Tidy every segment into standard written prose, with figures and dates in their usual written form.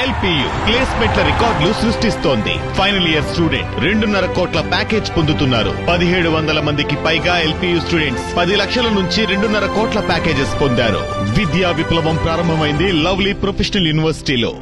LPU ప్లేస్మెంట్ల రికార్డులు సృష్టిస్తోంది. Final year student 2.5 కోట్ల ప్యాకేజ్ పొందుతున్నారు. 1700 మందికి పైగా ఎల్పియు స్టూడెంట్స్ 10 లక్షల నుంచి 2.5 కోట్ల ప్యాకేజెస్ పొందారు. విద్యా విప్లవం ప్రారంభమైంది లవ్లీ ప్రొఫెషనల్ యూనివర్సిటీలో.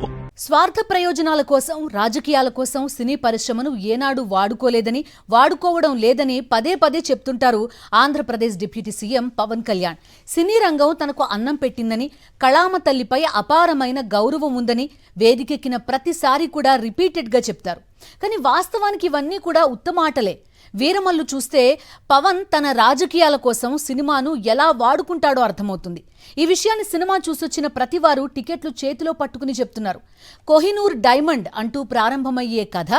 స్వార్థ ప్రయోజనాల కోసం, రాజకీయాల కోసం సినీ పరిశ్రమను ఏనాడు వాడుకోలేదని, వాడుకోవడం లేదని పదే పదే చెప్తుంటారు ఆంధ్రప్రదేశ్ డిప్యూటీ సీఎం పవన్ కళ్యాణ్. సినీ రంగం తనకు అన్నం పెట్టిందని, కళామ తల్లిపై అపారమైన గౌరవం ఉందని వేదికెక్కిన ప్రతిసారి కూడా రిపీటెడ్గా చెప్తారు. కానీ వాస్తవానికి ఇవన్నీ కూడా ఉత్తమాటలే. వీరమల్లు చూస్తే పవన్ తన రాజకీయాల కోసం సినిమాను ఎలా వాడుకుంటాడో అర్థమవుతుంది. ఈ విషయాన్ని సినిమా చూసొచ్చిన ప్రతివారు టికెట్లు చేతిలో పట్టుకుని చెప్తున్నారు. కోహినూర్ డైమండ్ అంటూ ప్రారంభమయ్యే కథ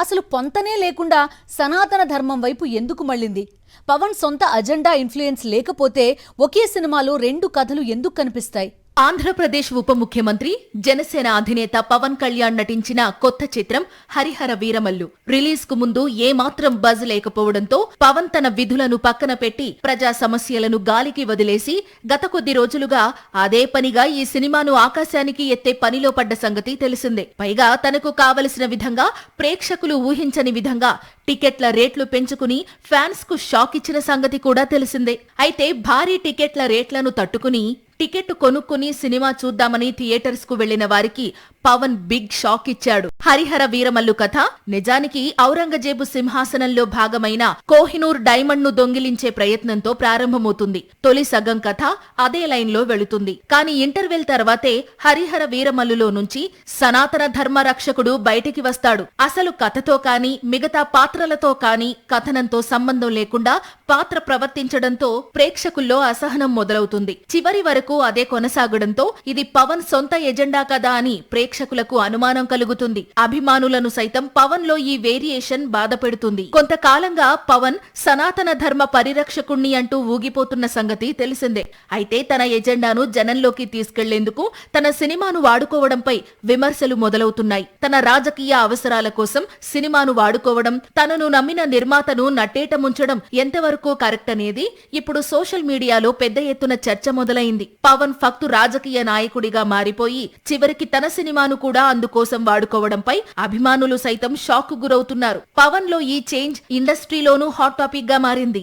అసలు పొంతనే లేకుండా సనాతన ధర్మం వైపు ఎందుకు మళ్ళింది? పవన్ సొంత అజెండా ఇన్ఫ్లుయెన్స్ లేకపోతే ఒకే సినిమాలో 2 కథలు ఎందుకు కనిపిస్తాయి? ఆంధ్రప్రదేశ్ ఉప ముఖ్యమంత్రి, జనసేన అధినేత పవన్ కళ్యాణ్ నటించిన కొత్త చిత్రం హరిహర వీరమల్లు రిలీజ్ కు ముందు ఏమాత్రం బజ్ లేకపోవడంతో పవన్ తన విధులను పక్కన పెట్టి ప్రజా సమస్యలను గాలికి వదిలేసి గత కొద్ది రోజులుగా అదే పనిగా ఈ సినిమాను ఆకాశానికి ఎత్తే పనిలో పడ్డ సంగతి తెలిసిందే. పైగా తనకు కావలసిన విధంగా, ప్రేక్షకులు ఊహించని విధంగా టికెట్ల రేట్లు పెంచుకుని ఫ్యాన్స్ కు షాక్ ఇచ్చిన సంగతి కూడా తెలిసిందే. అయితే భారీ టికెట్ల రేట్లను తట్టుకుని టికెట్ కొనుక్కుని సినిమా చూద్దామని థియేటర్స్ కు వెళ్లిన వారికి పవన్ బిగ్ షాక్ ఇచ్చాడు. హరిహర వీరమల్లు కథ నిజానికి ఔరంగజేబు సింహాసనంలో భాగమైన కోహినూర్ డైమండ్ ను దొంగిలించే ప్రయత్నంతో ప్రారంభమవుతుంది. తొలి సగం కథ అదే లైన్ లో వెళుతుంది. కానీ ఇంటర్వెల్ తర్వాతే హరిహర వీరమల్లులో నుంచి సనాతన ధర్మ రక్షకుడు బయటికి వస్తాడు. అసలు కథతో కాని, మిగతా పాత్రలతో కాని కథనంతో సంబంధం లేకుండా పాత్ర ప్రవర్తించడంతో ప్రేక్షకుల్లో అసహనం మొదలవుతుంది. చివరి వరకు అదే కొనసాగడంతో ఇది పవన్ సొంత ఎజెండా కదా అని ప్రేక్షకులకు అనుమానం కలుగుతుంది. అభిమానులను సైతం పవన్ లో ఈ వేరియేషన్ బాధపెడుతుంది. కొంతకాలంగా పవన్ సనాతన ధర్మ పరిరక్షకుణ్ణి అంటూ ఊగిపోతున్న సంగతి తెలిసిందే. అయితే తన ఎజెండాను జనంలోకి తీసుకెళ్లేందుకు తన సినిమాను వాడుకోవడంపై విమర్శలు మొదలవుతున్నాయి. తన రాజకీయ అవసరాల కోసం సినిమాను వాడుకోవడం, తనను నమ్మిన నిర్మాతను నట్టేట ముంచడం ఎంతవరకు కరెక్ట్ అనేది ఇప్పుడు సోషల్ మీడియాలో పెద్ద ఎత్తున చర్చ మొదలైంది. పవన్ ఫక్తు రాజకీయ నాయకుడిగా మారిపోయి చివరికి తన సినిమాను కూడా అందుకోసం వాడుకోవడంపై అభిమానులు సైతం షాక్ గురవుతున్నారు. పవన్ లో ఈ చేంజ్ ఇండస్ట్రీలోనూ హాట్ టాపిక్ గా మారింది.